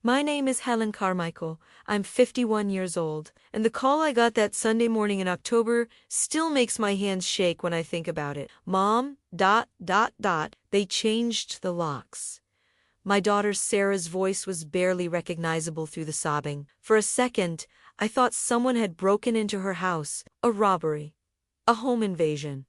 My name is Helen Carmichael. I'm 51 years old, and the call I got that Sunday morning in October still makes my hands shake when I think about it. Mom, ... They changed the locks. My daughter Sarah's voice was barely recognizable through the sobbing. For a second, I thought someone had broken into her house, a robbery, a home invasion.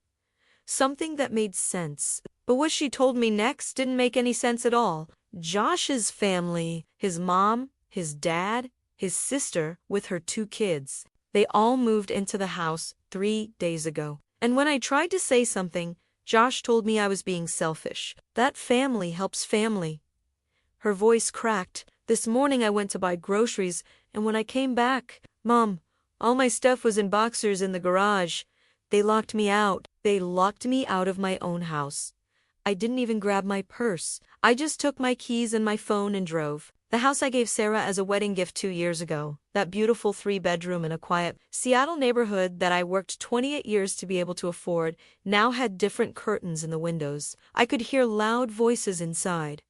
Something that made sense. But what she told me next didn't make any sense at all. Josh's family, his mom, his dad, his sister with her 2 kids, they all moved into the house 3 days ago. And when I tried to say something, Josh told me I was being selfish. That family helps family. Her voice cracked. This morning I went to buy groceries, and when I came back, Mom, all my stuff was in boxers in the garage. They locked me out. They locked me out of my own house. I didn't even grab my purse. I just took my keys and my phone and drove. The house I gave Sarah as a wedding gift 2 years ago, that beautiful 3-bedroom in a quiet Seattle neighborhood that I worked 28 years to be able to afford, now had different curtains in the windows. I could hear loud voices inside.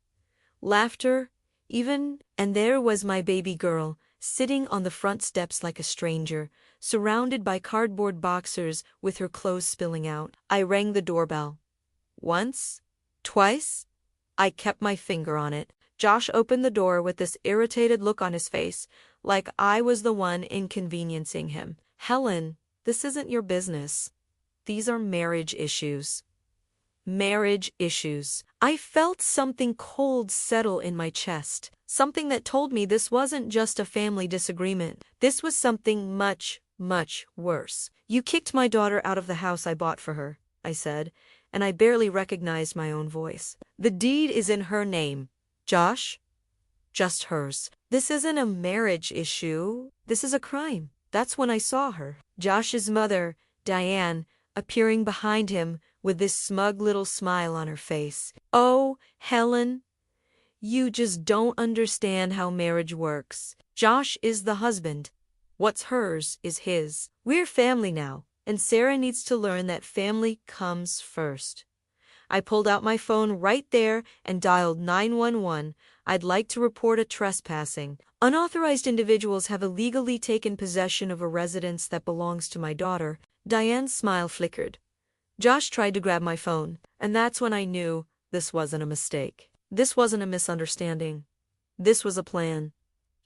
Laughter, even, and there was my baby girl, sitting on the front steps like a stranger, surrounded by cardboard boxers with her clothes spilling out. I rang the doorbell. Once, twice, I kept my finger on it. Josh opened the door with this irritated look on his face, like I was the one inconveniencing him. Helen, this isn't your business. These are marriage issues. Marriage issues. I felt something cold settle in my chest, something that told me this wasn't just a family disagreement. This was something much, much worse. You kicked my daughter out of the house I bought for her, I said, and I barely recognized my own voice. The deed is in her name. Josh? Just hers. This isn't a marriage issue. This is a crime. That's when I saw her. Josh's mother, Diane, appearing behind him with this smug little smile on her face. Oh, Helen, you just don't understand how marriage works. Josh is the husband. What's hers is his. We're family now, and Sarah needs to learn that family comes first. I pulled out my phone right there and dialed 911. I'd like to report a trespassing. Unauthorized individuals have illegally taken possession of a residence that belongs to my daughter. Diane's smile flickered. Josh tried to grab my phone, and that's when I knew this wasn't a mistake. This wasn't a misunderstanding. This was a plan.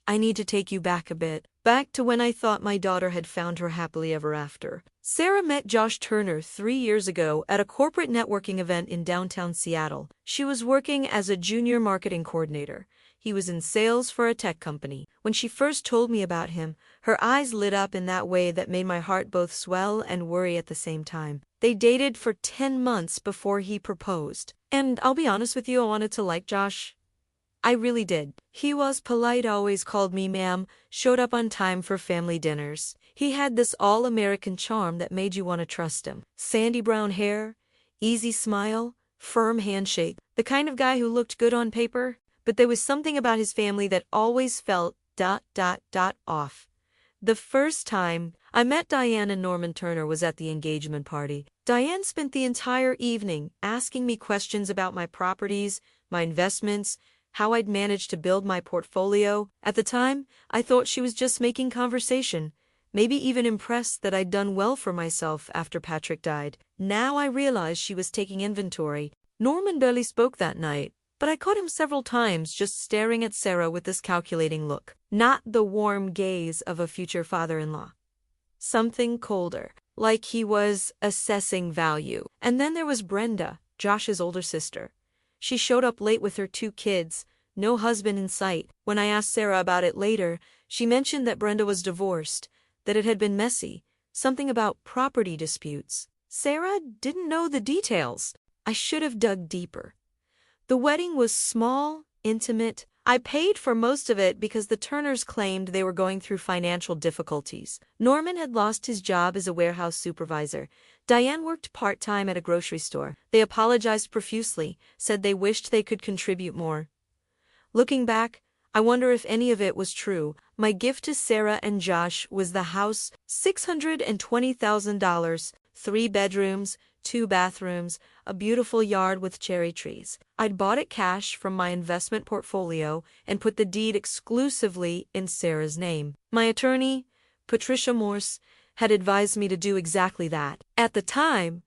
I need to take you back a bit, back to when I thought my daughter had found her happily ever after. Sarah met Josh Turner 3 years ago at a corporate networking event in downtown Seattle. She was working as a junior marketing coordinator. He was in sales for a tech company. When she first told me about him, her eyes lit up in that way that made my heart both swell and worry at the same time. They dated for 10 months before he proposed. And I'll be honest with you, I wanted to like Josh. I really did. He was polite, always called me ma'am, showed up on time for family dinners. He had this all-American charm that made you want to trust him. Sandy brown hair, easy smile, firm handshake. The kind of guy who looked good on paper, but there was something about his family that always felt ... off. The first time I met Diane and Norman Turner was at the engagement party. Diane spent the entire evening asking me questions about my properties, my investments, how I'd managed to build my portfolio. At the time, I thought she was just making conversation, maybe even impressed that I'd done well for myself after Patrick died. Now I realized she was taking inventory. Norman barely spoke that night, but I caught him several times just staring at Sarah with this calculating look. Not the warm gaze of a future father-in-law. Something colder, like he was assessing value. And then there was Brenda, Josh's older sister. She showed up late with her 2 kids, no husband in sight. When I asked Sarah about it later, she mentioned that Brenda was divorced, that it had been messy, something about property disputes. Sarah didn't know the details. I should have dug deeper. The wedding was small, intimate. I paid for most of it because the Turners claimed they were going through financial difficulties. Norman had lost his job as a warehouse supervisor. Diane worked part-time at a grocery store. They apologized profusely, said they wished they could contribute more. Looking back, I wonder if any of it was true. My gift to Sarah and Josh was the house, $620,000, 3 bedrooms, 2 bathrooms, a beautiful yard with cherry trees. I'd bought it cash from my investment portfolio and put the deed exclusively in Sarah's name. My attorney, Patricia Morse, had advised me to do exactly that. At the time,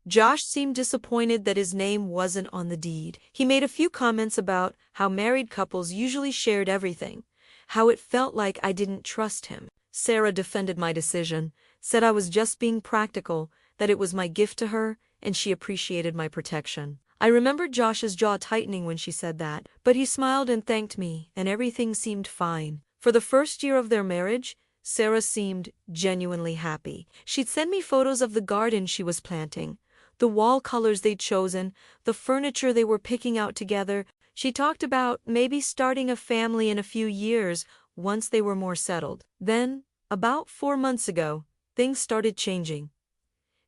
Josh seemed disappointed that his name wasn't on the deed. He made a few comments about how married couples usually shared everything, how it felt like I didn't trust him. Sarah defended my decision, said I was just being practical, that it was my gift to her, and she appreciated my protection. I remembered Josh's jaw tightening when she said that, but he smiled and thanked me, and everything seemed fine. For the first year of their marriage, Sarah seemed genuinely happy. She'd send me photos of the garden she was planting, the wall colors they'd chosen, the furniture they were picking out together. She talked about maybe starting a family in a few years once they were more settled. Then, about 4 months ago, things started changing.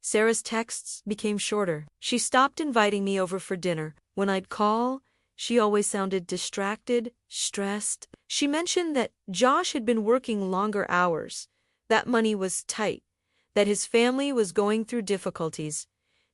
Sarah's texts became shorter. She stopped inviting me over for dinner. When I'd call, she always sounded distracted, stressed. She mentioned that Josh had been working longer hours, that money was tight, that his family was going through difficulties.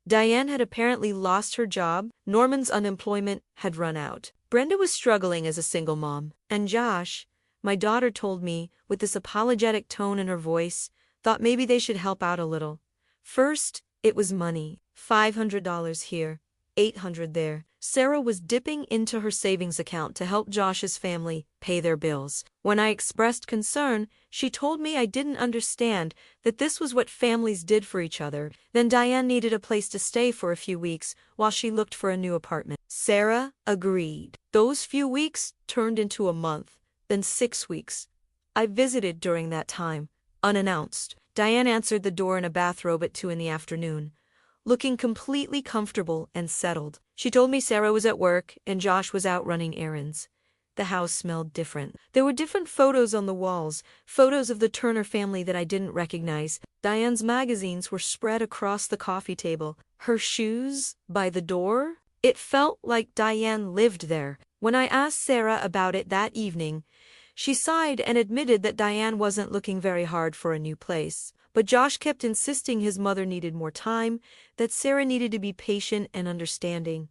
Diane had apparently lost her job. Norman's unemployment had run out. Brenda was struggling as a single mom. And Josh, my daughter told me, with this apologetic tone in her voice, thought maybe they should help out a little. First, it was money. $500 here, $800 there. Sarah was dipping into her savings account to help Josh's family pay their bills. When I expressed concern, she told me I didn't understand, that this was what families did for each other. Then Diane needed a place to stay for a few weeks while she looked for a new apartment. Sarah agreed. Those few weeks turned into a month, then 6 weeks. I visited during that time, unannounced. Diane answered the door in a bathrobe at 2 in the afternoon, looking completely comfortable and settled. She told me Sarah was at work and Josh was out running errands. The house smelled different. There were different photos on the walls, photos of the Turner family that I didn't recognize. Diane's magazines were spread across the coffee table. Her shoes by the door? It felt like Diane lived there. When I asked Sarah about it that evening, she sighed and admitted that Diane wasn't looking very hard for a new place. But Josh kept insisting his mother needed more time, that Sarah needed to be patient and understanding.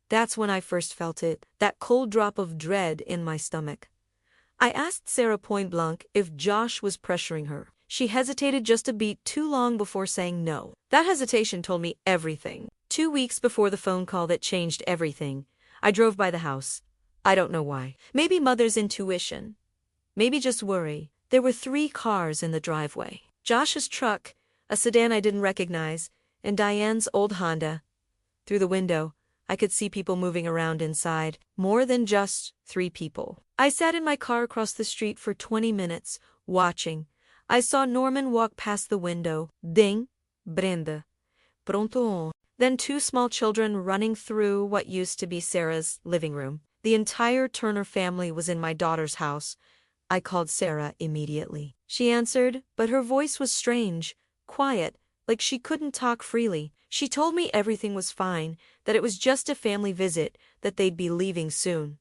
That's when I first felt it, that cold drop of dread in my stomach. I asked Sarah point-blank if Josh was pressuring her. She hesitated just a beat too long before saying no. That hesitation told me everything. 2 weeks before the phone call that changed everything, I drove by the house. I don't know why. Maybe mother's intuition. Maybe just worry. There were 3 cars in the driveway. Josh's truck, a sedan I didn't recognize, and Diane's old Honda. Through the window, I could see people moving around inside, more than just 3 people. I sat in my car across the street for 20 minutes, watching. I saw Norman walk past the window. Ding, Brenda. Pronto. Then 2 small children running through what used to be Sarah's living room. The entire Turner family was in my daughter's house. I called Sarah immediately. She answered, but her voice was strange, quiet, like she couldn't talk freely. She told me everything was fine, that it was just a family visit, that they'd be leaving soon.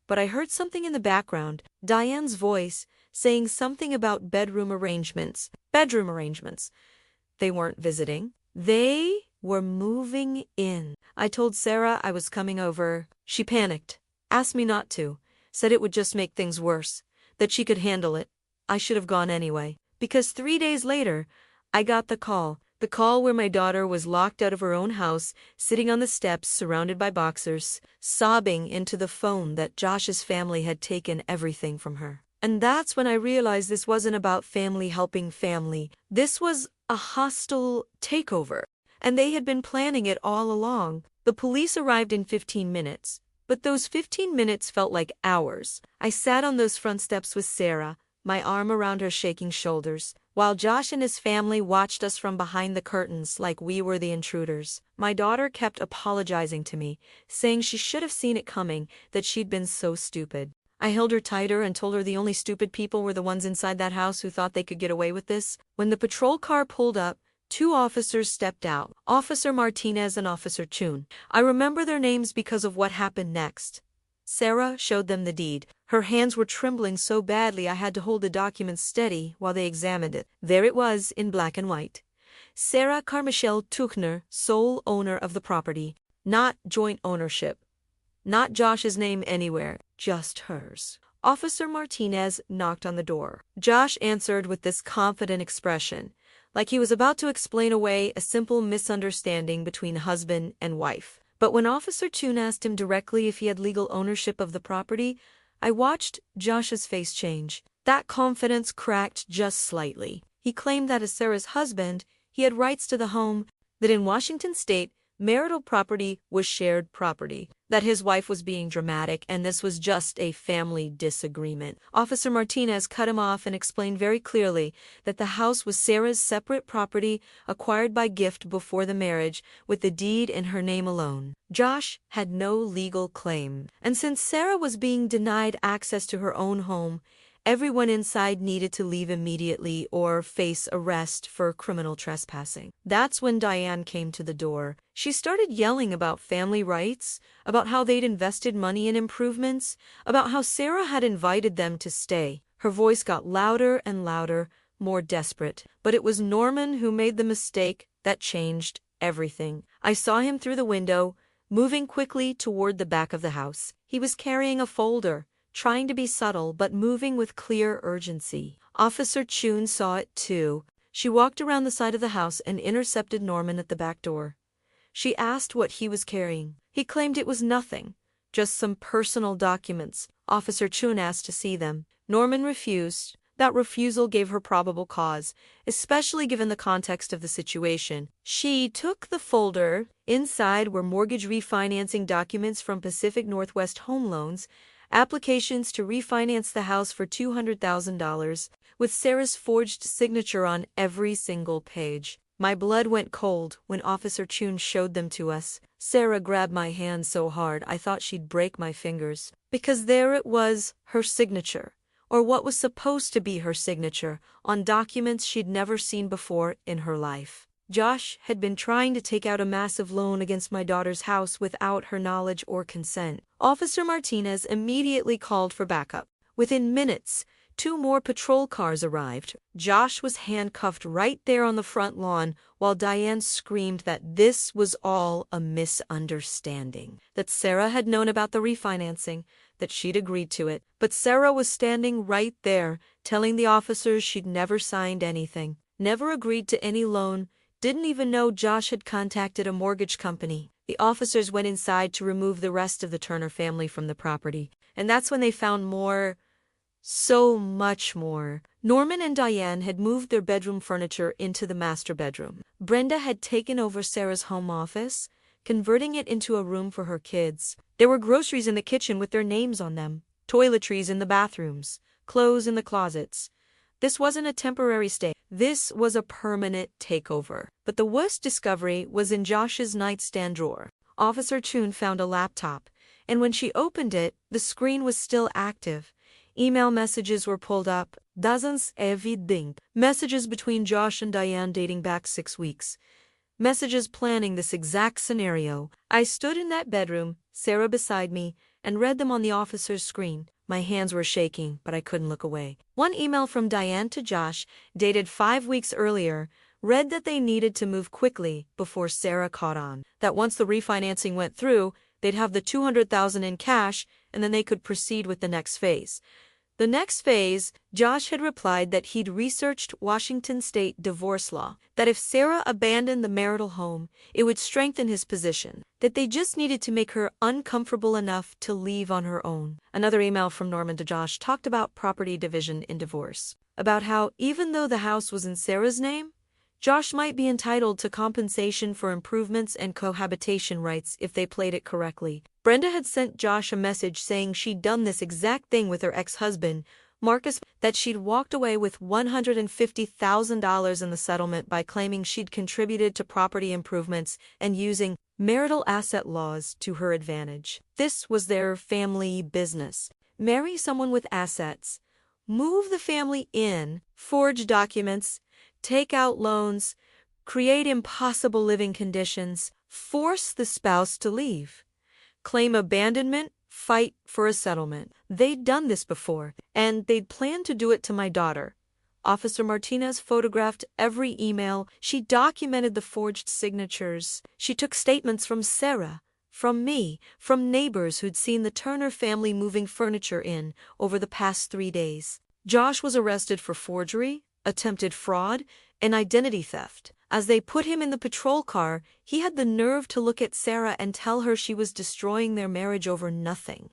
But I heard something in the background, Diane's voice, saying something about bedroom arrangements. Bedroom arrangements. They weren't visiting. They were moving in. I told Sarah I was coming over. She panicked, asked me not to, said it would just make things worse, that she could handle it. I should have gone anyway, because 3 days later, I got the call where my daughter was locked out of her own house, sitting on the steps surrounded by boxers, sobbing into the phone that Josh's family had taken everything from her. And that's when I realized this wasn't about family helping family. This was a hostile takeover, and they had been planning it all along. The police arrived in 15 minutes. But those 15 minutes felt like hours. I sat on those front steps with Sarah, my arm around her shaking shoulders, while Josh and his family watched us from behind the curtains like we were the intruders. My daughter kept apologizing to me, saying she should have seen it coming, that she'd been so stupid. I held her tighter and told her the only stupid people were the ones inside that house who thought they could get away with this. When the patrol car pulled up, 2 officers stepped out, Officer Martinez and Officer Chun. I remember their names because of what happened next. Sarah showed them the deed. Her hands were trembling so badly I had to hold the document steady while they examined it. There it was in black and white. Sarah Carmichael Tuchner, sole owner of the property, not joint ownership. Not Josh's name anywhere, just hers. Officer Martinez knocked on the door. Josh answered with this confident expression, like he was about to explain away a simple misunderstanding between husband and wife. But when Officer Chun asked him directly if he had legal ownership of the property, I watched Josh's face change. That confidence cracked just slightly. He claimed that as Sarah's husband, he had rights to the home, that in Washington state, marital property was shared property, that his wife was being dramatic and this was just a family disagreement. Officer Martinez cut him off and explained very clearly that the house was Sarah's separate property acquired by gift before the marriage with the deed in her name alone. Josh had no legal claim, and since Sarah was being denied access to her own home, everyone inside needed to leave immediately or face arrest for criminal trespassing. That's when Diane came to the door. She started yelling about family rights, about how they'd invested money in improvements, about how Sarah had invited them to stay. Her voice got louder and louder, more desperate. But it was Norman who made the mistake that changed everything. I saw him through the window, moving quickly toward the back of the house. He was carrying a folder, trying to be subtle but moving with clear urgency. Officer Chun saw it too. She walked around the side of the house and intercepted Norman at the back door. She asked what he was carrying. He claimed it was nothing, just some personal documents. Officer Chun asked to see them. Norman refused. That refusal gave her probable cause, especially given the context of the situation. She took the folder. Inside were mortgage refinancing documents from Pacific Northwest Home Loans, applications to refinance the house for $200,000, with Sarah's forged signature on every single page. My blood went cold when Officer Chun showed them to us. Sarah grabbed my hand so hard I thought she'd break my fingers. Because there it was, her signature, or what was supposed to be her signature, on documents she'd never seen before in her life. Josh had been trying to take out a massive loan against my daughter's house without her knowledge or consent. Officer Martinez immediately called for backup. Within minutes, 2 more patrol cars arrived. Josh was handcuffed right there on the front lawn while Diane screamed that this was all a misunderstanding, that Sarah had known about the refinancing, that she'd agreed to it, but Sarah was standing right there telling the officers she'd never signed anything, never agreed to any loan, didn't even know Josh had contacted a mortgage company. The officers went inside to remove the rest of the Turner family from the property, and that's when they found more, so much more. Norman and Diane had moved their bedroom furniture into the master bedroom. Brenda had taken over Sarah's home office, converting it into a room for her kids. There were groceries in the kitchen with their names on them, toiletries in the bathrooms, clothes in the closets. This wasn't a temporary stay. This was a permanent takeover. But the worst discovery was in Josh's nightstand drawer. Officer Chun found a laptop, and when she opened it, the screen was still active. Email messages were pulled up, dozens everything. Messages between Josh and Diane dating back 6 weeks. Messages planning this exact scenario. I stood in that bedroom, Sarah beside me, and read them on the officer's screen. My hands were shaking, but I couldn't look away. One email from Diane to Josh, dated 5 weeks earlier, read that they needed to move quickly before Sarah caught on. That once the refinancing went through, they'd have the $200,000 in cash, and then they could proceed with the next phase. The next phase, Josh had replied that he'd researched Washington state divorce law, that if Sarah abandoned the marital home, it would strengthen his position, that they just needed to make her uncomfortable enough to leave on her own. Another email from Norman to Josh talked about property division in divorce, about how even though the house was in Sarah's name, Josh might be entitled to compensation for improvements and cohabitation rights if they played it correctly. Brenda had sent Josh a message saying she'd done this exact thing with her ex-husband, Marcus, that she'd walked away with $150,000 in the settlement by claiming she'd contributed to property improvements and using marital asset laws to her advantage. This was their family business. Marry someone with assets, move the family in, forge documents, take out loans, create impossible living conditions, force the spouse to leave, claim abandonment, fight for a settlement. They'd done this before, and they'd planned to do it to my daughter. Officer Martinez photographed every email. She documented the forged signatures. She took statements from Sarah, from me, from neighbors who'd seen the Turner family moving furniture in over the past 3 days. Josh was arrested for forgery, attempted fraud, and identity theft. As they put him in the patrol car, he had the nerve to look at Sarah and tell her she was destroying their marriage over nothing.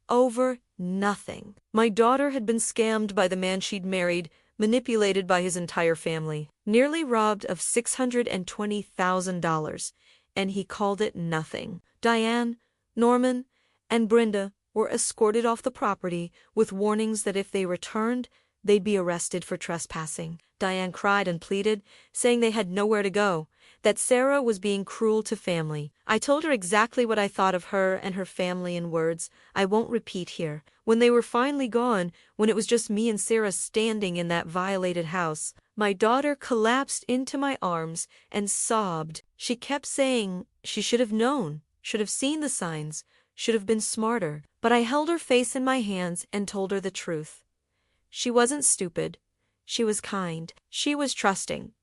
Over nothing. My daughter had been scammed by the man she'd married, manipulated by his entire family, nearly robbed of $620,000, and he called it nothing. Diane, Norman, and Brenda were escorted off the property with warnings that if they returned, they'd be arrested for trespassing. Diane cried and pleaded, saying they had nowhere to go, that Sarah was being cruel to family. I told her exactly what I thought of her and her family in words I won't repeat here. When they were finally gone, when it was just me and Sarah standing in that violated house, my daughter collapsed into my arms and sobbed. She kept saying she should have known, should have seen the signs, should have been smarter. But I held her face in my hands and told her the truth. She wasn't stupid. She was kind. She was trusting.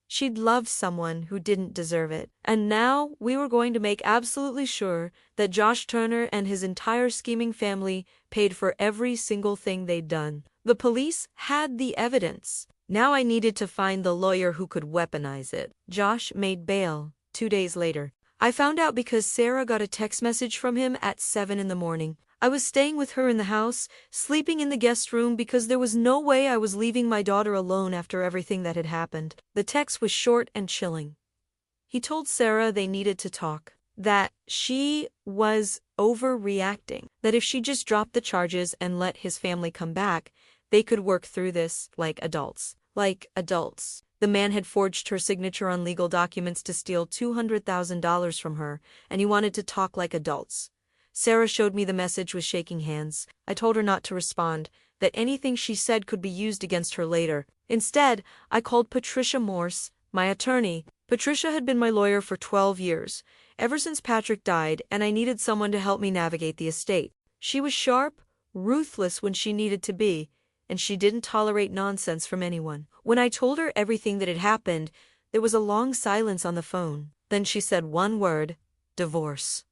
She'd loved someone who didn't deserve it. And now we were going to make absolutely sure that Josh Turner and his entire scheming family paid for every single thing they'd done. The police had the evidence. Now I needed to find the lawyer who could weaponize it. Josh made bail 2 days later. I found out because Sarah got a text message from him at 7 in the morning. I was staying with her in the house, sleeping in the guest room because there was no way I was leaving my daughter alone after everything that had happened. The text was short and chilling. He told Sarah they needed to talk, that she was overreacting, that if she just dropped the charges and let his family come back, they could work through this like adults. Like adults. The man had forged her signature on legal documents to steal $200,000 from her, and he wanted to talk like adults. Sarah showed me the message with shaking hands. I told her not to respond, that anything she said could be used against her later. Instead, I called Patricia Morse, my attorney. Patricia had been my lawyer for 12 years, ever since Patrick died, and I needed someone to help me navigate the estate. She was sharp, ruthless when she needed to be, and she didn't tolerate nonsense from anyone. When I told her everything that had happened, there was a long silence on the phone. Then she said one word: divorce.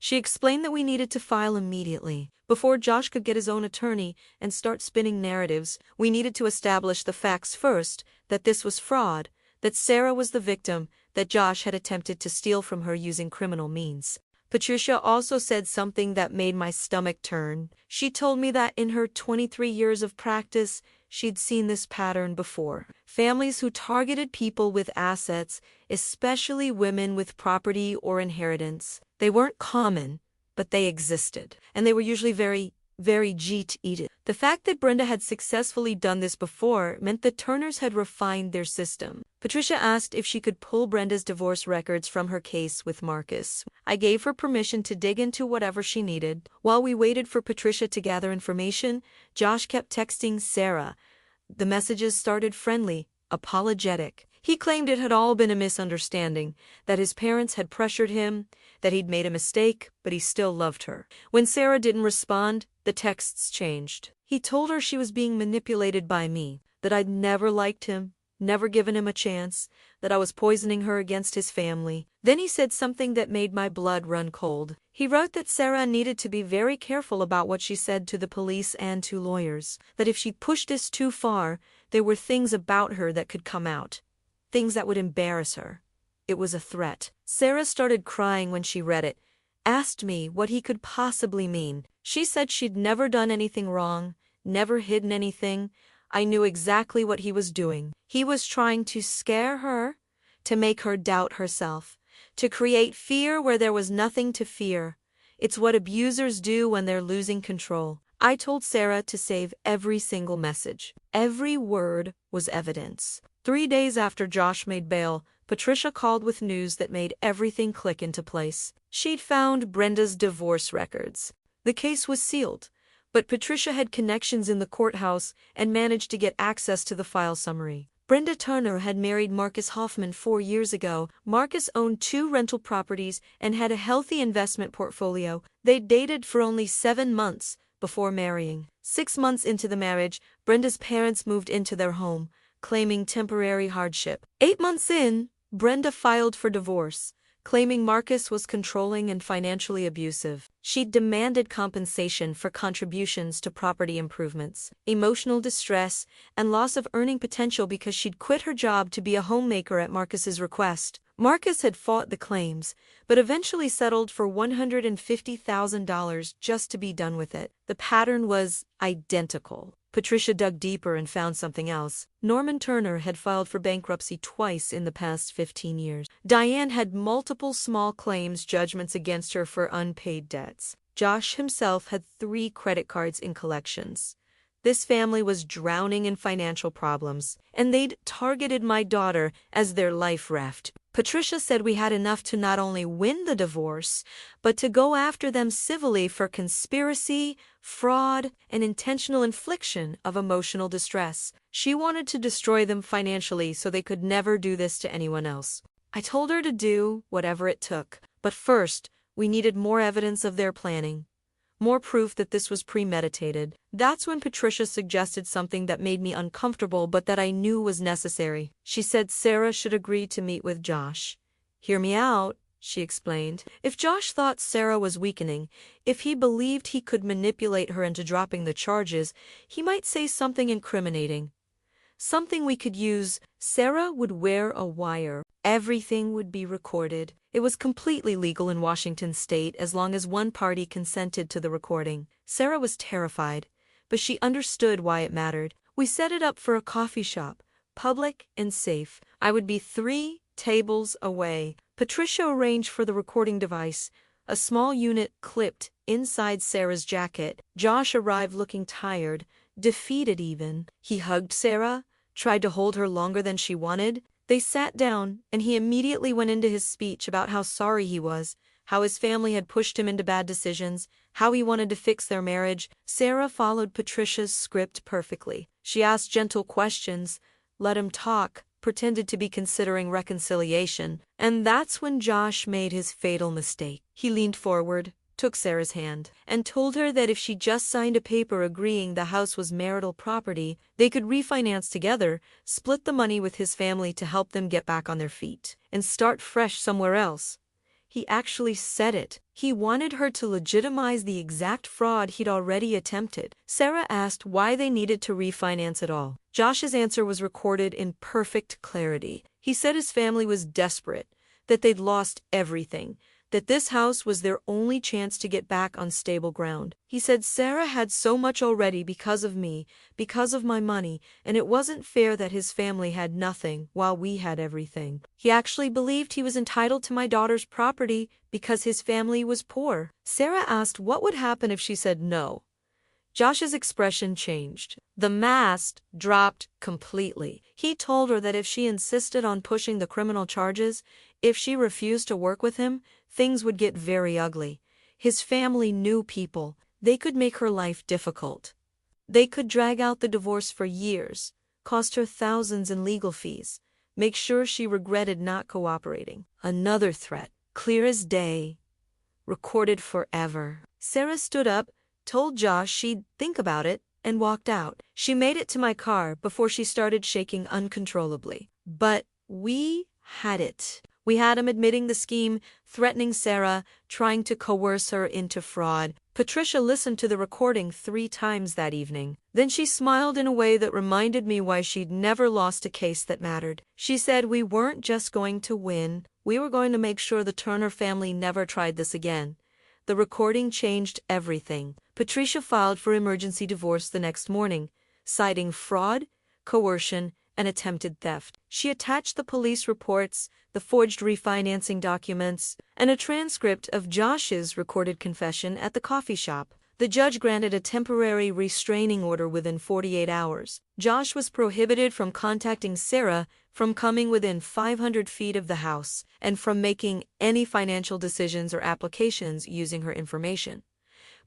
She explained that we needed to file immediately. Before Josh could get his own attorney and start spinning narratives, we needed to establish the facts first, that this was fraud, that Sarah was the victim, that Josh had attempted to steal from her using criminal means. Patricia also said something that made my stomach turn. She told me that in her 23 years of practice, she'd seen this pattern before. Families who targeted people with assets, especially women with property or inheritance. They weren't common, but they existed. And they were usually very cheated. The fact that Brenda had successfully done this before meant the Turners had refined their system. Patricia asked if she could pull Brenda's divorce records from her case with Marcus. I gave her permission to dig into whatever she needed. While we waited for Patricia to gather information, Josh kept texting Sarah. The messages started friendly, apologetic. He claimed it had all been a misunderstanding, that his parents had pressured him, that he'd made a mistake, but he still loved her. When Sarah didn't respond, the texts changed. He told her she was being manipulated by me, that I'd never liked him, never given him a chance, that I was poisoning her against his family. Then he said something that made my blood run cold. He wrote that Sarah needed to be very careful about what she said to the police and to lawyers, that if she pushed this too far, there were things about her that could come out. Things that would embarrass her. It was a threat. Sarah started crying when she read it, asked me what he could possibly mean. She said she'd never done anything wrong, never hidden anything. I knew exactly what he was doing. He was trying to scare her, to make her doubt herself, to create fear where there was nothing to fear. It's what abusers do when they're losing control. I told Sarah to save every single message. Every word was evidence. 3 days after Josh made bail, Patricia called with news that made everything click into place. She'd found Brenda's divorce records. The case was sealed, but Patricia had connections in the courthouse and managed to get access to the file summary. Brenda Turner had married Marcus Hoffman 4 years ago. Marcus owned 2 rental properties and had a healthy investment portfolio. They dated for only 7 months before marrying. 6 months into the marriage, Brenda's parents moved into their home, claiming temporary hardship. 8 months in, Brenda filed for divorce, claiming Marcus was controlling and financially abusive. She demanded compensation for contributions to property improvements, emotional distress, and loss of earning potential because she'd quit her job to be a homemaker at Marcus's request. Marcus had fought the claims, but eventually settled for $150,000 just to be done with it. The pattern was identical. Patricia dug deeper and found something else. Norman Turner had filed for bankruptcy twice in the past 15 years. Diane had multiple small claims judgments against her for unpaid debts. Josh himself had 3 credit cards in collections. This family was drowning in financial problems, and they'd targeted my daughter as their life raft. Patricia said we had enough to not only win the divorce, but to go after them civilly for conspiracy, fraud, and intentional infliction of emotional distress. She wanted to destroy them financially so they could never do this to anyone else. I told her to do whatever it took, but first, we needed more evidence of their planning. More proof that this was premeditated. That's when Patricia suggested something that made me uncomfortable but that I knew was necessary. She said Sarah should agree to meet with Josh. "Hear me out," she explained. "If Josh thought Sarah was weakening, if he believed he could manipulate her into dropping the charges, he might say something incriminating. Something we could use. Sarah would wear a wire. Everything would be recorded. It was completely legal in Washington state as long as one party consented to the recording." Sarah was terrified, but she understood why it mattered. We set it up for a coffee shop, public and safe. I would be 3 tables away. Patricia arranged for the recording device, a small unit clipped inside Sarah's jacket. Josh arrived looking tired, defeated even. He hugged Sarah, tried to hold her longer than she wanted. They sat down, and he immediately went into his speech about how sorry he was, how his family had pushed him into bad decisions, how he wanted to fix their marriage. Sarah followed Patricia's script perfectly. She asked gentle questions, let him talk, pretended to be considering reconciliation, and that's when Josh made his fatal mistake. He leaned forward, took Sarah's hand, and told her that if she just signed a paper agreeing the house was marital property, they could refinance together, split the money with his family to help them get back on their feet, and start fresh somewhere else. He actually said it. He wanted her to legitimize the exact fraud he'd already attempted. Sarah asked why they needed to refinance at all. Josh's answer was recorded in perfect clarity. He said his family was desperate, that they'd lost everything, that this house was their only chance to get back on stable ground. He said Sarah had so much already because of me, because of my money, and it wasn't fair that his family had nothing while we had everything. He actually believed he was entitled to my daughter's property because his family was poor. Sarah asked what would happen if she said no. Josh's expression changed. The mask dropped completely. He told her that if she insisted on pushing the criminal charges, if she refused to work with him, things would get very ugly. His family knew people. They could make her life difficult. They could drag out the divorce for years, cost her thousands in legal fees, make sure she regretted not cooperating. Another threat, clear as day, recorded forever. Sarah stood up, told Josh she'd think about it, and walked out. She made it to my car before she started shaking uncontrollably. But we had it. We had him admitting the scheme, threatening Sarah, trying to coerce her into fraud. Patricia listened to the recording 3 times that evening. Then she smiled in a way that reminded me why she'd never lost a case that mattered. She said we weren't just going to win, we were going to make sure the Turner family never tried this again. The recording changed everything. Patricia filed for emergency divorce the next morning, citing fraud, coercion, and attempted theft. She attached the police reports, the forged refinancing documents, and a transcript of Josh's recorded confession at the coffee shop. The judge granted a temporary restraining order within 48 hours. Josh was prohibited from contacting Sarah, from coming within 500 feet of the house, and from making any financial decisions or applications using her information.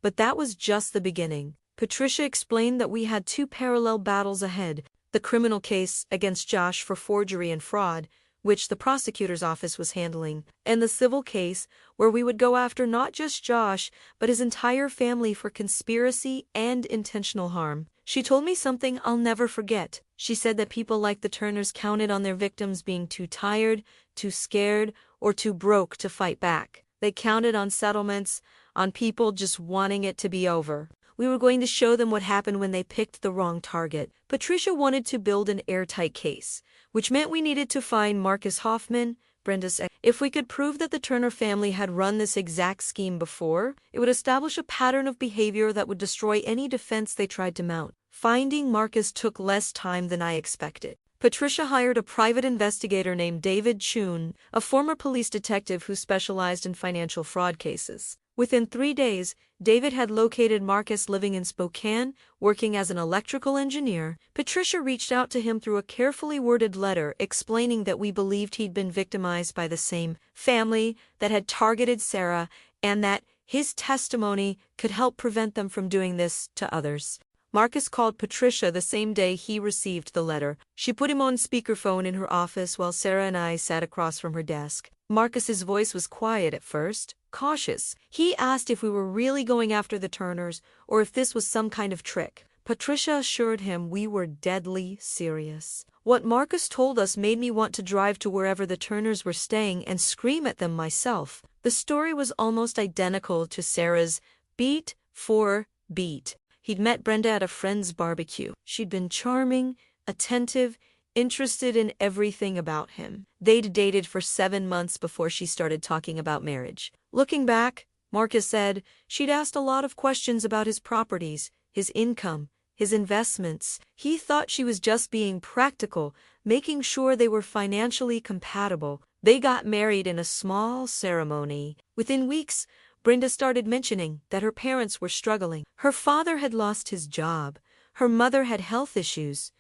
But that was just the beginning. Patricia explained that we had 2 parallel battles ahead: the criminal case against Josh for forgery and fraud, which the prosecutor's office was handling, and the civil case, where we would go after not just Josh, but his entire family for conspiracy and intentional harm. She told me something I'll never forget. She said that people like the Turners counted on their victims being too tired, too scared, or too broke to fight back. They counted on settlements, on people just wanting it to be over. We were going to show them what happened when they picked the wrong target. Patricia wanted to build an airtight case, which meant we needed to find Marcus Hoffman, Brenda's ex. If we could prove that the Turner family had run this exact scheme before, it would establish a pattern of behavior that would destroy any defense they tried to mount. Finding Marcus took less time than I expected. Patricia hired a private investigator named David Chun, a former police detective who specialized in financial fraud cases. Within 3 days, David had located Marcus living in Spokane, working as an electrical engineer. Patricia reached out to him through a carefully worded letter explaining that we believed he'd been victimized by the same family that had targeted Sarah and that his testimony could help prevent them from doing this to others. Marcus called Patricia the same day he received the letter. She put him on speakerphone in her office while Sarah and I sat across from her desk. Marcus's voice was quiet at first, cautious. He asked if we were really going after the Turners or if this was some kind of trick. Patricia assured him we were deadly serious. What Marcus told us made me want to drive to wherever the Turners were staying and scream at them myself. The story was almost identical to Sarah's, beat for beat. He'd met Brenda at a friend's barbecue. She'd been charming, attentive, interested in everything about him. They'd dated for 7 months before she started talking about marriage. Looking back, Marcus said she'd asked a lot of questions about his properties, his income, his investments. He thought she was just being practical, making sure they were financially compatible. They got married in a small ceremony. Within weeks, Brenda started mentioning that her parents were struggling. Her father had lost his job. Her mother had health issues.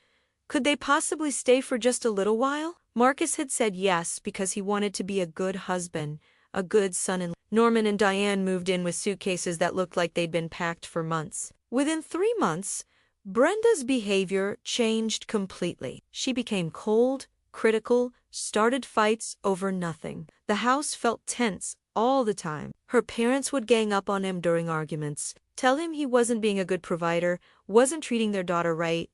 Could they possibly stay for just a little while? Marcus had said yes because he wanted to be a good husband, a good son-in-law. Norman and Diane moved in with suitcases that looked like they'd been packed for months. Within 3 months, Brenda's behavior changed completely. She became cold, critical, started fights over nothing. The house felt tense all the time. Her parents would gang up on him during arguments, tell him he wasn't being a good provider, wasn't treating their daughter right.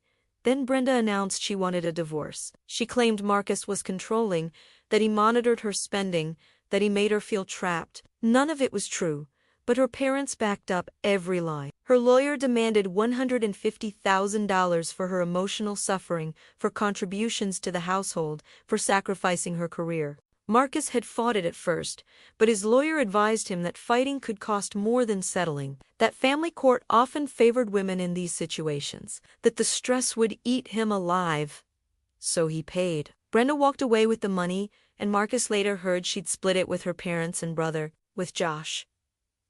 Then Brenda announced she wanted a divorce. She claimed Marcus was controlling, that he monitored her spending, that he made her feel trapped. None of it was true, but her parents backed up every lie. Her lawyer demanded $150,000 for her emotional suffering, for contributions to the household, for sacrificing her career. Marcus had fought it at first, but his lawyer advised him that fighting could cost more than settling, that family court often favored women in these situations, that the stress would eat him alive. So he paid. Brenda walked away with the money, and Marcus later heard she'd split it with her parents and brother, with Josh.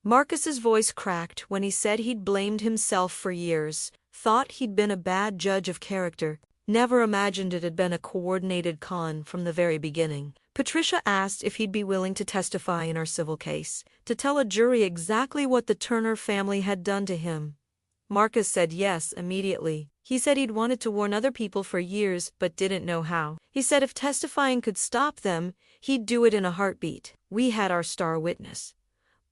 Marcus's voice cracked when he said he'd blamed himself for years, thought he'd been a bad judge of character, never imagined it had been a coordinated con from the very beginning. Patricia asked if he'd be willing to testify in our civil case, to tell a jury exactly what the Turner family had done to him. Marcus said yes immediately. He said he'd wanted to warn other people for years but didn't know how. He said if testifying could stop them, he'd do it in a heartbeat. We had our star witness.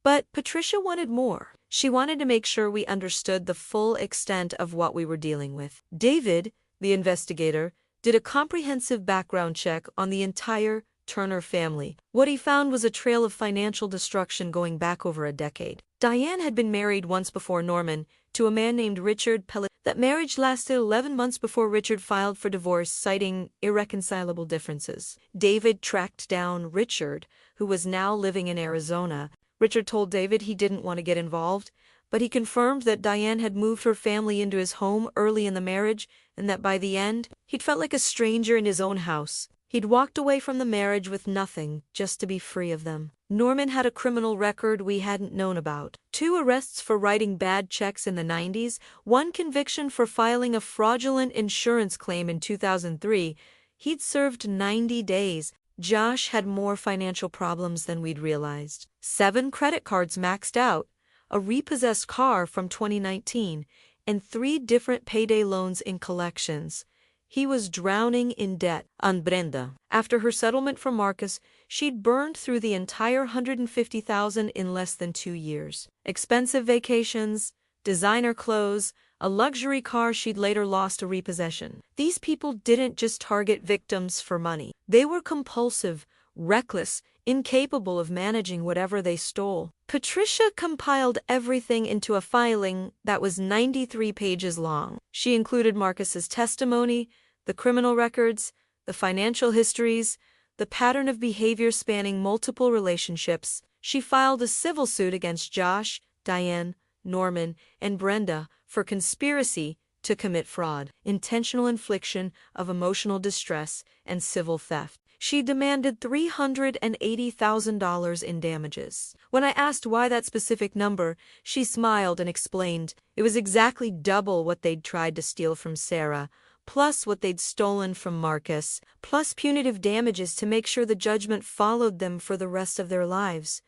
But Patricia wanted more. She wanted to make sure we understood the full extent of what we were dealing with. David, the investigator, did a comprehensive background check on the entire Turner family. What he found was a trail of financial destruction going back over a decade. Diane had been married once before Norman, to a man named Richard Pellet. That marriage lasted 11 months before Richard filed for divorce, citing irreconcilable differences. David tracked down Richard, who was now living in Arizona. Richard told David he didn't want to get involved, but he confirmed that Diane had moved her family into his home early in the marriage and that by the end, he'd felt like a stranger in his own house. He'd walked away from the marriage with nothing, just to be free of them. Norman had a criminal record we hadn't known about. 2 arrests for writing bad checks in the 90s, 1 conviction for filing a fraudulent insurance claim in 2003. He'd served 90 days. Josh had more financial problems than we'd realized. 7 credit cards maxed out, a repossessed car from 2019, and 3 different payday loans in collections. He was drowning in debt on Brenda. After her settlement from Marcus, she'd burned through the entire $150,000 in less than 2 years. Expensive vacations, designer clothes, a luxury car she'd later lost to repossession. These people didn't just target victims for money. They were compulsive, reckless, incapable of managing whatever they stole. Patricia compiled everything into a filing that was 93 pages long. She included Marcus's testimony, the criminal records, the financial histories, the pattern of behavior spanning multiple relationships. She filed a civil suit against Josh, Diane, Norman, and Brenda for conspiracy to commit fraud, intentional infliction of emotional distress, and civil theft. She demanded $380,000 in damages. When I asked why that specific number, she smiled and explained it was exactly double what they'd tried to steal from Sarah, plus what they'd stolen from Marcus, plus punitive damages to make sure the judgment followed them for the rest of their lives.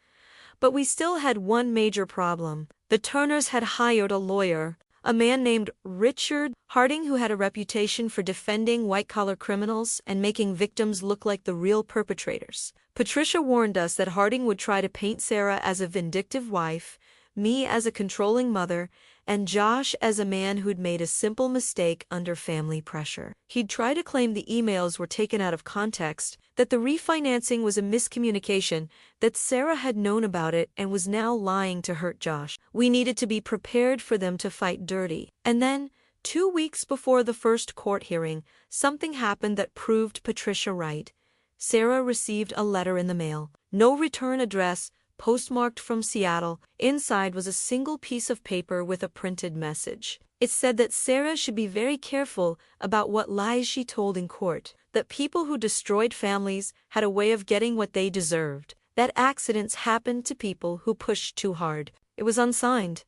But we still had one major problem. The Turners had hired a lawyer, a man named Richard Harding, who had a reputation for defending white-collar criminals and making victims look like the real perpetrators. Patricia warned us that Harding would try to paint Sarah as a vindictive wife, me as a controlling mother, and Josh as a man who'd made a simple mistake under family pressure. He'd try to claim the emails were taken out of context, that the refinancing was a miscommunication, that Sarah had known about it and was now lying to hurt Josh. We needed to be prepared for them to fight dirty. And then, 2 weeks before the first court hearing, something happened that proved Patricia right. Sarah received a letter in the mail. No return address, postmarked from Seattle. Inside was a single piece of paper with a printed message. It said that Sarah should be very careful about what lies she told in court, that people who destroyed families had a way of getting what they deserved, that accidents happened to people who pushed too hard. It was unsigned,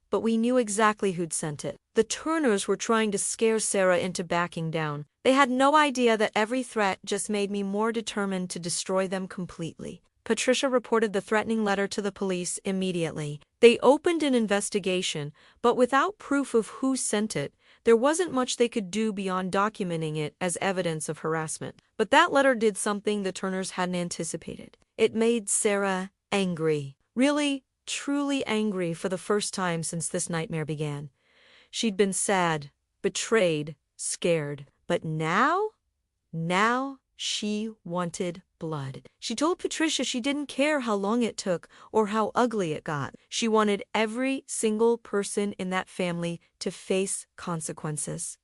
but we knew exactly who'd sent it. The Turners were trying to scare Sarah into backing down. They had no idea that every threat just made me more determined to destroy them completely. Patricia reported the threatening letter to the police immediately. They opened an investigation, but without proof of who sent it, there wasn't much they could do beyond documenting it as evidence of harassment. But that letter did something the Turners hadn't anticipated. It made Sarah angry. Really, truly angry for the first time since this nightmare began. She'd been sad, betrayed, scared. But now she wanted blood. She told Patricia she didn't care how long it took or how ugly it got. She wanted every single person in that family to face consequences.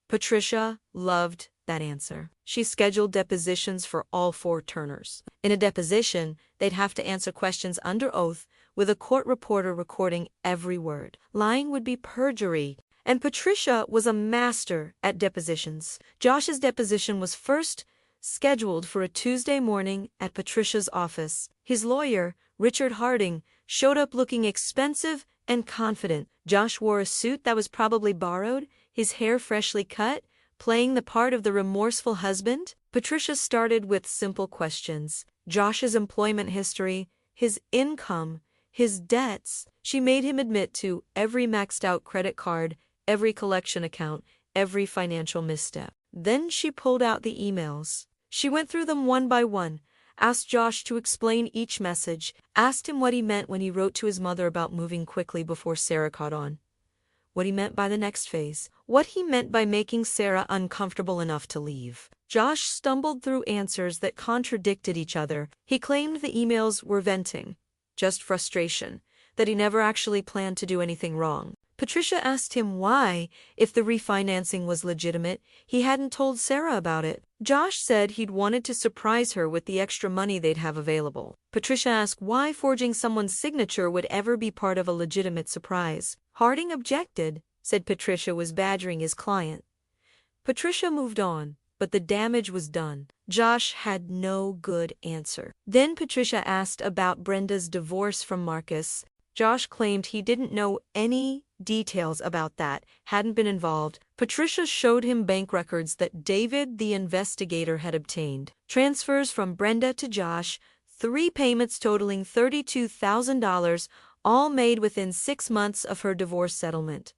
Patricia loved that answer. She scheduled depositions for all 4 Turners. In a deposition, they'd have to answer questions under oath with a court reporter recording every word. Lying would be perjury, and Patricia was a master at depositions. Josh's deposition was first scheduled for a Tuesday morning at Patricia's office. His lawyer, Richard Harding, showed up looking expensive and confident. Josh wore a suit that was probably borrowed, his hair freshly cut, playing the part of the remorseful husband. Patricia started with simple questions. Josh's employment history, his income, his debts. She made him admit to every maxed-out credit card, every collection account, every financial misstep. Then she pulled out the emails. She went through them one by one, asked Josh to explain each message, asked him what he meant when he wrote to his mother about moving quickly before Sarah caught on, what he meant by the next phase, what he meant by making Sarah uncomfortable enough to leave. Josh stumbled through answers that contradicted each other. He claimed the emails were venting, just frustration, that he never actually planned to do anything wrong. Patricia asked him why, if the refinancing was legitimate, he hadn't told Sarah about it. Josh said he'd wanted to surprise her with the extra money they'd have available. Patricia asked why forging someone's signature would ever be part of a legitimate surprise. Harding objected, said Patricia was badgering his client. Patricia moved on, but the damage was done. Josh had no good answer. Then Patricia asked about Brenda's divorce from Marcus. Josh claimed he didn't know any details about that, hadn't been involved. Patricia showed him bank records that David, the investigator, had obtained. Transfers from Brenda to Josh, 3 payments totaling $32,000, all made within 6 months of her divorce settlement.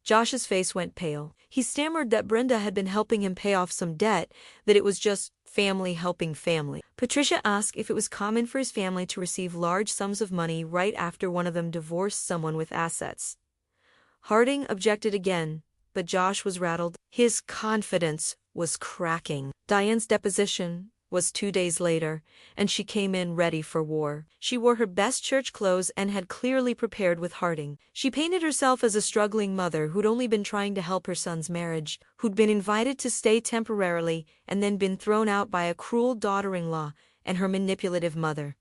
Josh's face went pale. He stammered that Brenda had been helping him pay off some debt, that it was just family helping family. Patricia asked if it was common for his family to receive large sums of money right after one of them divorced someone with assets. Harding objected again, but Josh was rattled. His confidence was cracking. Diane's deposition was 2 days later, and she came in ready for war. She wore her best church clothes and had clearly prepared with Harding. She painted herself as a struggling mother who'd only been trying to help her son's marriage, who'd been invited to stay temporarily and then been thrown out by a cruel daughter-in-law and her manipulative mother.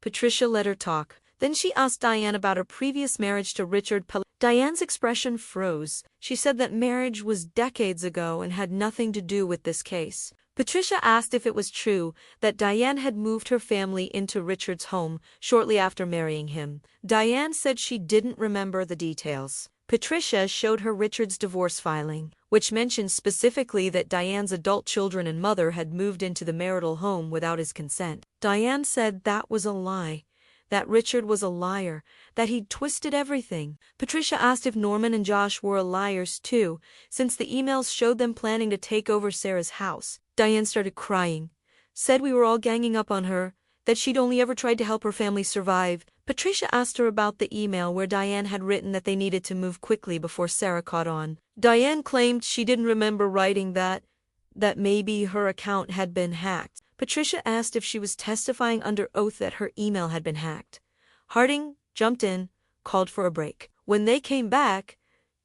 Patricia let her talk. Then she asked Diane about her previous marriage to Richard Pellegrino. Diane's expression froze. She said that marriage was decades ago and had nothing to do with this case. Patricia asked if it was true that Diane had moved her family into Richard's home shortly after marrying him. Diane said she didn't remember the details. Patricia showed her Richard's divorce filing, which mentioned specifically that Diane's adult children and mother had moved into the marital home without his consent. Diane said that was a lie, that Richard was a liar, that he'd twisted everything. Patricia asked if Norman and Josh were liars too, since the emails showed them planning to take over Sarah's house. Diane started crying, said we were all ganging up on her, that she'd only ever tried to help her family survive. Patricia asked her about the email where Diane had written that they needed to move quickly before Sarah caught on. Diane claimed she didn't remember writing that maybe her account had been hacked. Patricia asked if she was testifying under oath that her email had been hacked. Harding jumped in, called for a break. When they came back,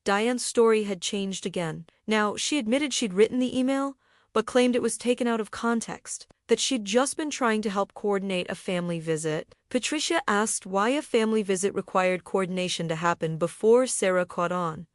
Diane's story had changed again. Now, she admitted she'd written the email, but claimed it was taken out of context, that she'd just been trying to help coordinate a family visit. Patricia asked why a family visit required coordination to happen before Sarah caught on.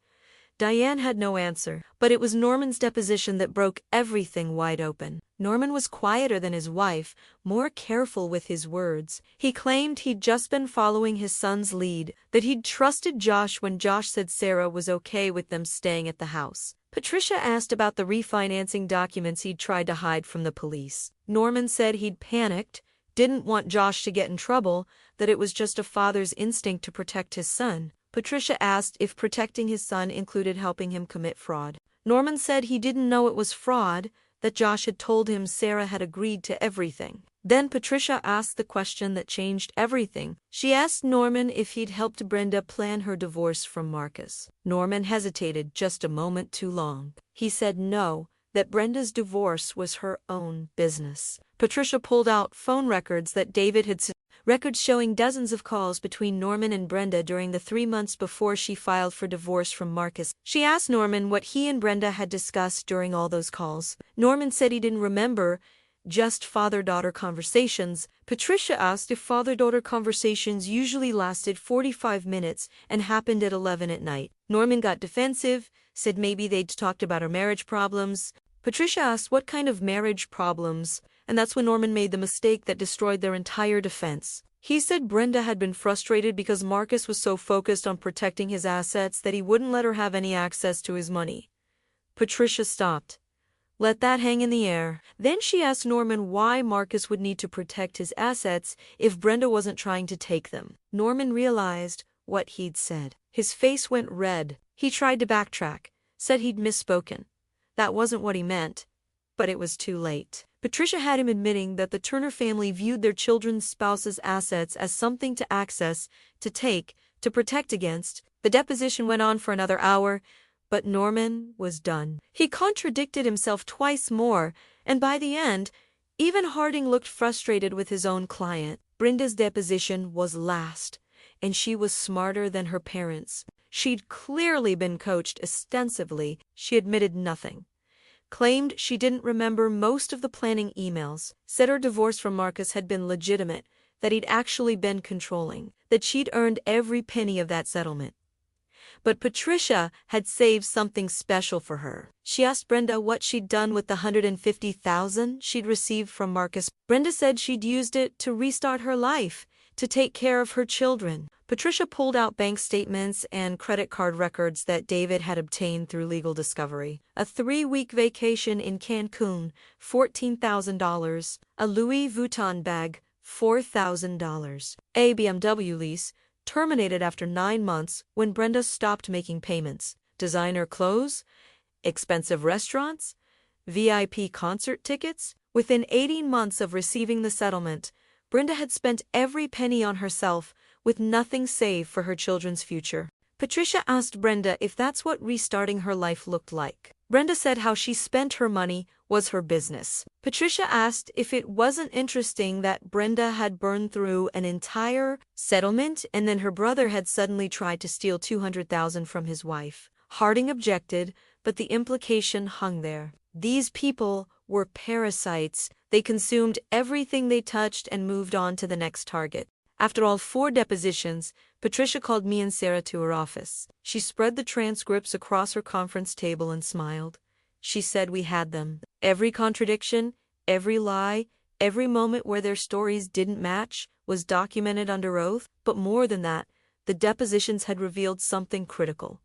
Diane had no answer, but it was Norman's deposition that broke everything wide open. Norman was quieter than his wife, more careful with his words. He claimed he'd just been following his son's lead, that he'd trusted Josh when Josh said Sarah was okay with them staying at the house. Patricia asked about the refinancing documents he'd tried to hide from the police. Norman said he'd panicked, didn't want Josh to get in trouble, that it was just a father's instinct to protect his son. Patricia asked if protecting his son included helping him commit fraud. Norman said he didn't know it was fraud, that Josh had told him Sarah had agreed to everything. Then Patricia asked the question that changed everything. She asked Norman if he'd helped Brenda plan her divorce from Marcus. Norman hesitated just a moment too long. He said no, that Brenda's divorce was her own business. Patricia pulled out phone records that David had sent. Records showing dozens of calls between Norman and Brenda during the 3 months before she filed for divorce from Marcus. She asked Norman what he and Brenda had discussed during all those calls. Norman said he didn't remember, just father-daughter conversations. Patricia asked if father-daughter conversations usually lasted 45 minutes and happened at 11 at night. Norman got defensive, said maybe they'd talked about her marriage problems. Patricia asked what kind of marriage problems, and that's when Norman made the mistake that destroyed their entire defense. He said Brenda had been frustrated because Marcus was so focused on protecting his assets that he wouldn't let her have any access to his money. Patricia stopped. Let that hang in the air. Then she asked Norman why Marcus would need to protect his assets if Brenda wasn't trying to take them. Norman realized what he'd said. His face went red. He tried to backtrack, said he'd misspoken. That wasn't what he meant, but it was too late. Patricia had him admitting that the Turner family viewed their children's spouses' assets as something to access, to take, to protect against. The deposition went on for another hour, but Norman was done. He contradicted himself twice more, and by the end, even Harding looked frustrated with his own client. Brenda's deposition was last, and she was smarter than her parents. She'd clearly been coached extensively. She admitted nothing. Claimed she didn't remember most of the planning emails, said her divorce from Marcus had been legitimate, that he'd actually been controlling, that she'd earned every penny of that settlement. But Patricia had saved something special for her. She asked Brenda what she'd done with the $150,000 she'd received from Marcus. Brenda said she'd used it to restart her life, to take care of her children. Patricia pulled out bank statements and credit card records that David had obtained through legal discovery. A 3-week vacation in Cancun, $14,000. A Louis Vuitton bag, $4,000. A BMW lease, terminated after 9 months when Brenda stopped making payments. designer clothes, expensive restaurants, VIP concert tickets. Within 18 months of receiving the settlement, Brenda had spent every penny on herself, with nothing saved for her children's future. Patricia asked Brenda if that's what restarting her life looked like. Brenda said how she spent her money was her business. Patricia asked if it wasn't interesting that Brenda had burned through an entire settlement and then her brother had suddenly tried to steal $200,000 from his wife. Harding objected, but the implication hung there. These people were parasites. They consumed everything they touched and moved on to the next target. After all 4 depositions, Patricia called me and Sarah to her office. She spread the transcripts across her conference table and smiled. She said we had them. Every contradiction, every lie, every moment where their stories didn't match was documented under oath. But more than that, the depositions had revealed something critical.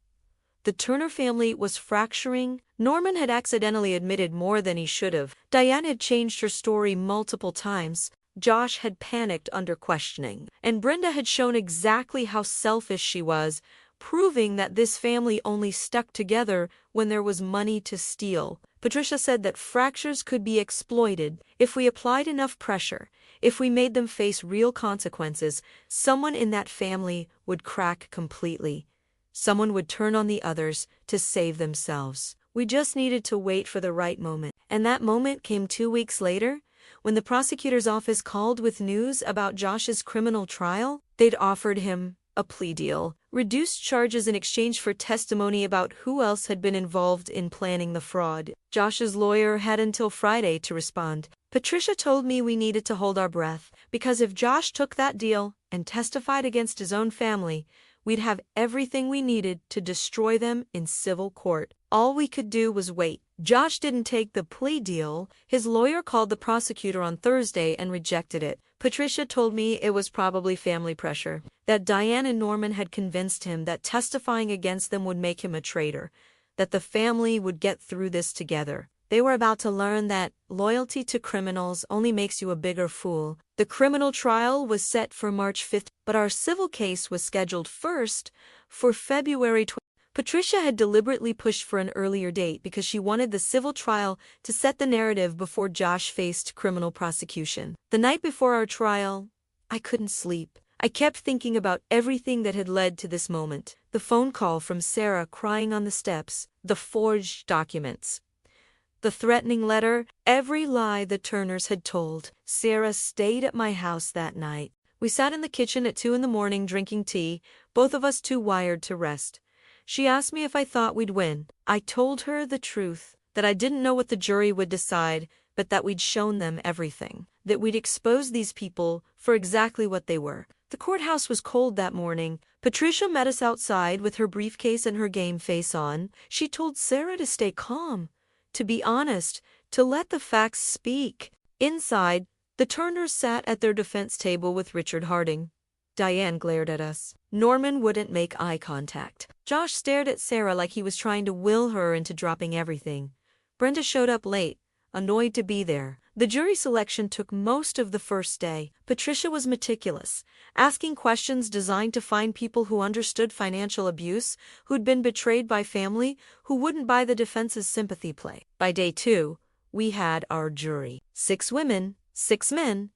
The Turner family was fracturing. Norman had accidentally admitted more than he should have. Diane had changed her story multiple times. Josh had panicked under questioning. And Brenda had shown exactly how selfish she was, proving that this family only stuck together when there was money to steal. Patricia said that fractures could be exploited if we applied enough pressure. If we made them face real consequences, someone in that family would crack completely. Someone would turn on the others to save themselves. We just needed to wait for the right moment. And that moment came 2 weeks later, when the prosecutor's office called with news about Josh's criminal trial. They'd offered him a plea deal, reduced charges in exchange for testimony about who else had been involved in planning the fraud. Josh's lawyer had until Friday to respond. Patricia told me we needed to hold our breath, because if Josh took that deal and testified against his own family, we'd have everything we needed to destroy them in civil court. All we could do was wait. Josh didn't take the plea deal. His lawyer called the prosecutor on Thursday and rejected it. Patricia told me it was probably family pressure, that Diane and Norman had convinced him that testifying against them would make him a traitor, that the family would get through this together. They were about to learn that loyalty to criminals only makes you a bigger fool. The criminal trial was set for March 5th, but our civil case was scheduled first for February 20th. Patricia had deliberately pushed for an earlier date because she wanted the civil trial to set the narrative before Josh faced criminal prosecution. The night before our trial, I couldn't sleep. I kept thinking about everything that had led to this moment. The phone call from Sarah crying on the steps, the forged documents, the threatening letter, every lie the Turners had told. Sarah stayed at my house that night. We sat in the kitchen at 2 a.m. drinking tea, both of us too wired to rest. She asked me if I thought we'd win. I told her the truth, that I didn't know what the jury would decide, but that we'd shown them everything, that we'd exposed these people for exactly what they were. The courthouse was cold that morning. Patricia met us outside with her briefcase and her game face on. She told Sarah to stay calm, to be honest, to let the facts speak. Inside, the Turners sat at their defense table with Richard Harding. Diane glared at us. Norman wouldn't make eye contact. Josh stared at Sarah like he was trying to will her into dropping everything. Brenda showed up late, annoyed to be there. The jury selection took most of the first day. Patricia was meticulous, asking questions designed to find people who understood financial abuse, who'd been betrayed by family, who wouldn't buy the defense's sympathy play. By day 2, we had our jury. 6 women, 6 men,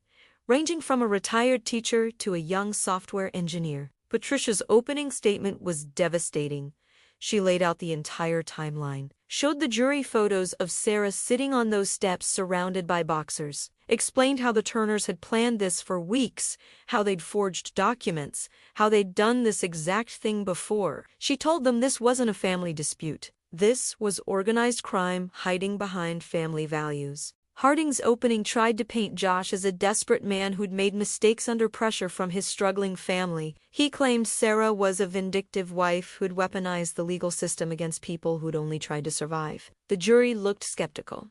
ranging from a retired teacher to a young software engineer. Patricia's opening statement was devastating. She laid out the entire timeline, showed the jury photos of Sarah sitting on those steps surrounded by boxers, explained how the Turners had planned this for weeks, how they'd forged documents, how they'd done this exact thing before. She told them this wasn't a family dispute. This was organized crime hiding behind family values. Harding's opening tried to paint Josh as a desperate man who'd made mistakes under pressure from his struggling family. He claimed Sarah was a vindictive wife who'd weaponized the legal system against people who'd only tried to survive. The jury looked skeptical.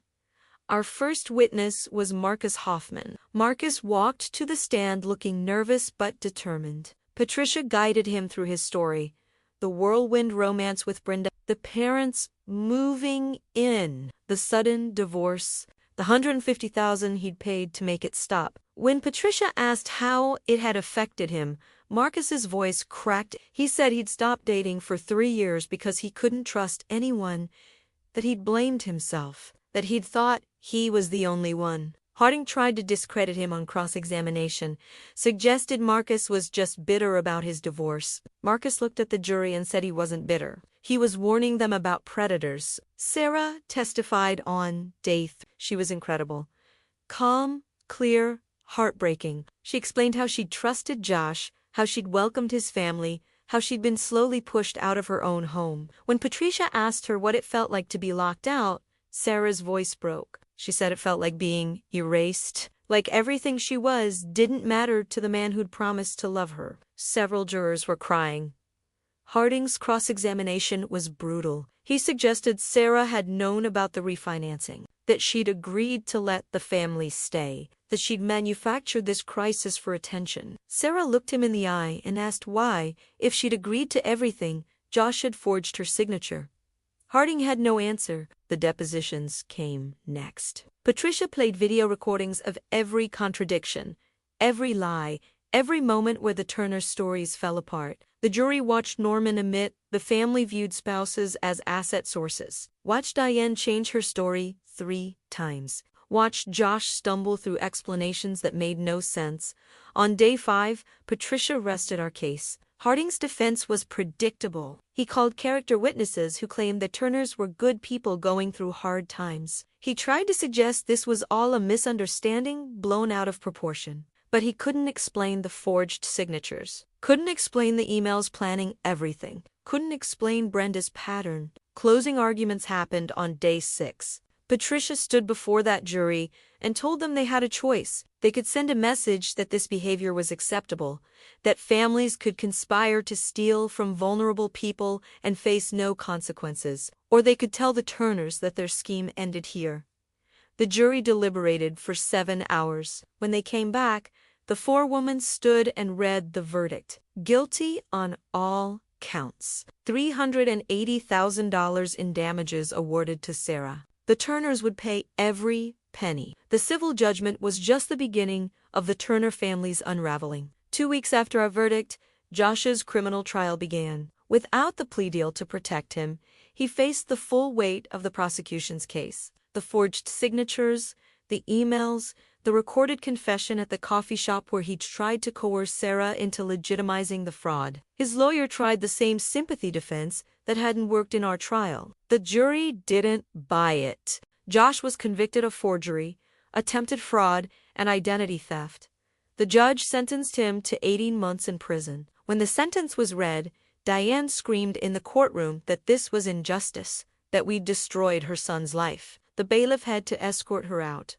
Our first witness was Marcus Hoffman. Marcus walked to the stand looking nervous but determined. Patricia guided him through his story. The whirlwind romance with Brenda, the parents moving in, the sudden divorce, the $150,000 he'd paid to make it stop. When Patricia asked how it had affected him, Marcus's voice cracked. He said he'd stopped dating for 3 years because he couldn't trust anyone, that he'd blamed himself, that he'd thought he was the only one. Harding tried to discredit him on cross-examination, suggested Marcus was just bitter about his divorce. Marcus looked at the jury and said he wasn't bitter. He was warning them about predators. Sarah testified on day 3. She was incredible. Calm, clear, heartbreaking. She explained how she'd trusted Josh, how she'd welcomed his family, how she'd been slowly pushed out of her own home. When Patricia asked her what it felt like to be locked out, Sarah's voice broke. She said it felt like being erased, like everything she was didn't matter to the man who'd promised to love her. Several jurors were crying. Harding's cross-examination was brutal. He suggested Sarah had known about the refinancing, that she'd agreed to let the family stay, that she'd manufactured this crisis for attention. Sarah looked him in the eye and asked why, if she'd agreed to everything, Josh had forged her signature. Harding had no answer. The depositions came next. Patricia played video recordings of every contradiction, every lie, every moment where the Turner stories fell apart. The jury watched Norman admit the family viewed spouses as asset sources. Watched Diane change her story 3 times. Watched Josh stumble through explanations that made no sense. On day 5, Patricia rested our case. Harding's defense was predictable. He called character witnesses who claimed the Turners were good people going through hard times. He tried to suggest this was all a misunderstanding blown out of proportion. But he couldn't explain the forged signatures. Couldn't explain the emails planning everything. Couldn't explain Brenda's pattern. Closing arguments happened on day 6. Patricia stood before that jury and told them they had a choice. They could send a message that this behavior was acceptable, that families could conspire to steal from vulnerable people and face no consequences, or they could tell the Turners that their scheme ended here. The jury deliberated for 7 hours. When they came back, the forewoman stood and read the verdict. Guilty on all counts. $380,000 in damages awarded to Sarah. The Turners would pay every penny. The civil judgment was just the beginning of the Turner family's unraveling. 2 weeks after our verdict, Josh's criminal trial began. Without the plea deal to protect him, he faced the full weight of the prosecution's case. The forged signatures, the emails, the recorded confession at the coffee shop where he'd tried to coerce Sarah into legitimizing the fraud. His lawyer tried the same sympathy defense that hadn't worked in our trial. The jury didn't buy it. Josh was convicted of forgery, attempted fraud, and identity theft. The judge sentenced him to 18 months in prison. When the sentence was read, Diane screamed in the courtroom that this was injustice, that we'd destroyed her son's life. The bailiff had to escort her out.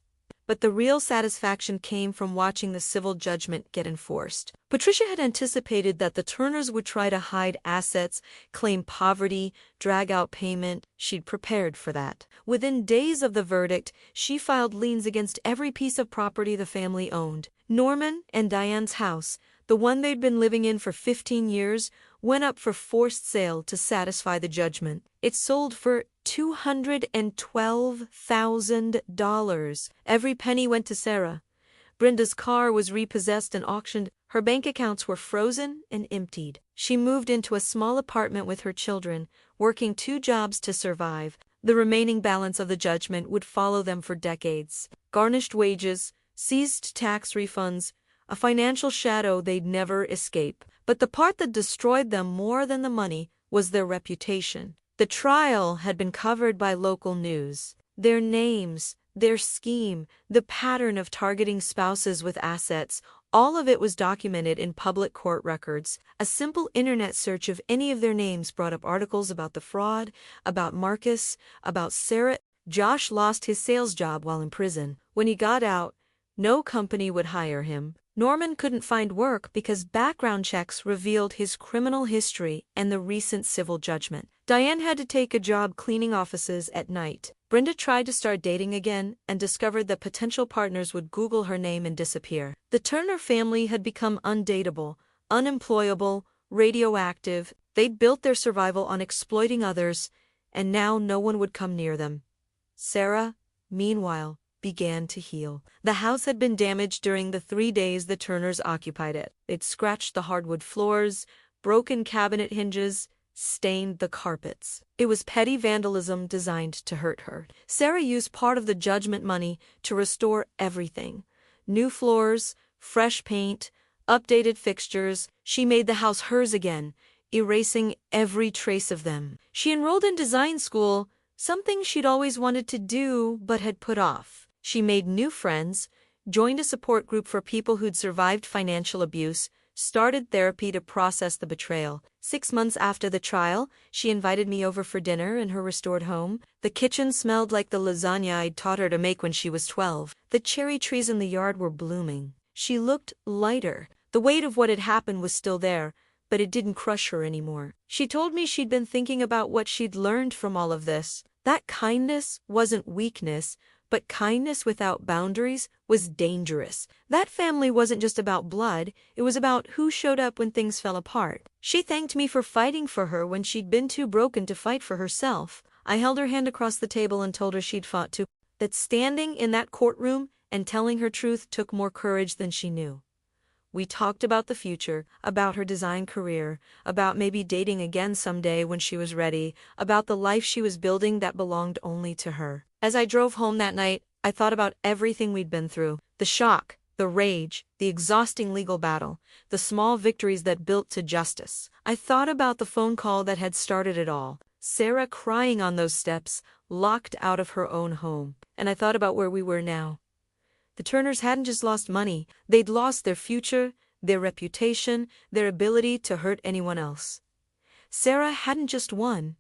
But the real satisfaction came from watching the civil judgment get enforced. Patricia had anticipated that the Turners would try to hide assets, claim poverty, drag out payment. She'd prepared for that. Within days of the verdict, she filed liens against every piece of property the family owned. Norman and Diane's house, the one they'd been living in for 15 years, went up for forced sale to satisfy the judgment. It sold for $212,000. Every penny went to Sarah. Brenda's car was repossessed and auctioned. Her bank accounts were frozen and emptied. She moved into a small apartment with her children, working 2 jobs to survive. The remaining balance of the judgment would follow them for decades. Garnished wages, seized tax refunds, a financial shadow they'd never escape. But the part that destroyed them more than the money was their reputation. The trial had been covered by local news. Their names, their scheme, the pattern of targeting spouses with assets, all of it was documented in public court records. A simple internet search of any of their names brought up articles about the fraud, about Marcus, about Sarah. Josh lost his sales job while in prison. When he got out, no company would hire him. Norman couldn't find work because background checks revealed his criminal history and the recent civil judgment. Diane had to take a job cleaning offices at night. Brenda tried to start dating again and discovered that potential partners would Google her name and disappear. The Turner family had become undateable, unemployable, radioactive. They'd built their survival on exploiting others, and now no one would come near them. Sarah, meanwhile, began to heal. The house had been damaged during the 3 days the Turners occupied it. They'd scratched the hardwood floors, broken cabinet hinges, stained the carpets. It was petty vandalism designed to hurt her. Sarah used part of the judgment money to restore everything. New floors, fresh paint, updated fixtures. She made the house hers again, erasing every trace of them. She enrolled in design school, something she'd always wanted to do but had put off. She made new friends, joined a support group for people who'd survived financial abuse, started therapy to process the betrayal. 6 months after the trial, she invited me over for dinner in her restored home. The kitchen smelled like the lasagna I'd taught her to make when she was 12. The cherry trees in the yard were blooming. She looked lighter. The weight of what had happened was still there, but it didn't crush her anymore. She told me she'd been thinking about what she'd learned from all of this. That kindness wasn't weakness, but kindness without boundaries was dangerous. That family wasn't just about blood, it was about who showed up when things fell apart. She thanked me for fighting for her when she'd been too broken to fight for herself. I held her hand across the table and told her she'd fought too. That standing in that courtroom and telling her truth took more courage than she knew. We talked about the future, about her design career, about maybe dating again someday when she was ready, about the life she was building that belonged only to her. As I drove home that night, I thought about everything we'd been through. The shock, the rage, the exhausting legal battle, the small victories that built to justice. I thought about the phone call that had started it all. Sarah crying on those steps, locked out of her own home. And I thought about where we were now. The Turners hadn't just lost money, they'd lost their future, their reputation, their ability to hurt anyone else. Sarah hadn't just won.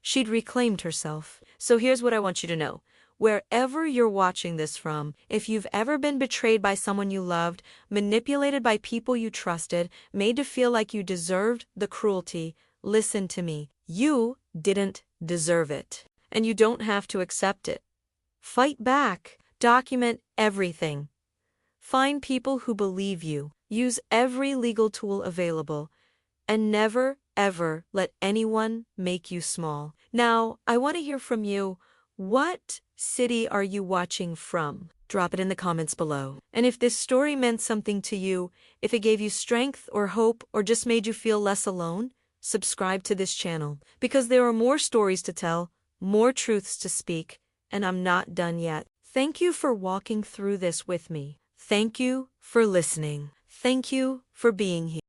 She'd reclaimed herself. So here's what I want you to know. Wherever you're watching this from, if you've ever been betrayed by someone you loved, manipulated by people you trusted, made to feel like you deserved the cruelty, listen to me. You didn't deserve it. And you don't have to accept it. Fight back. Document everything. Find people who believe you. Use every legal tool available. And never, ever let anyone make you small. Now, I want to hear from you. What city are you watching from? Drop it in the comments below. And if this story meant something to you, if it gave you strength or hope or just made you feel less alone, subscribe to this channel. Because there are more stories to tell, more truths to speak, and I'm not done yet. Thank you for walking through this with me. Thank you for listening. Thank you for being here.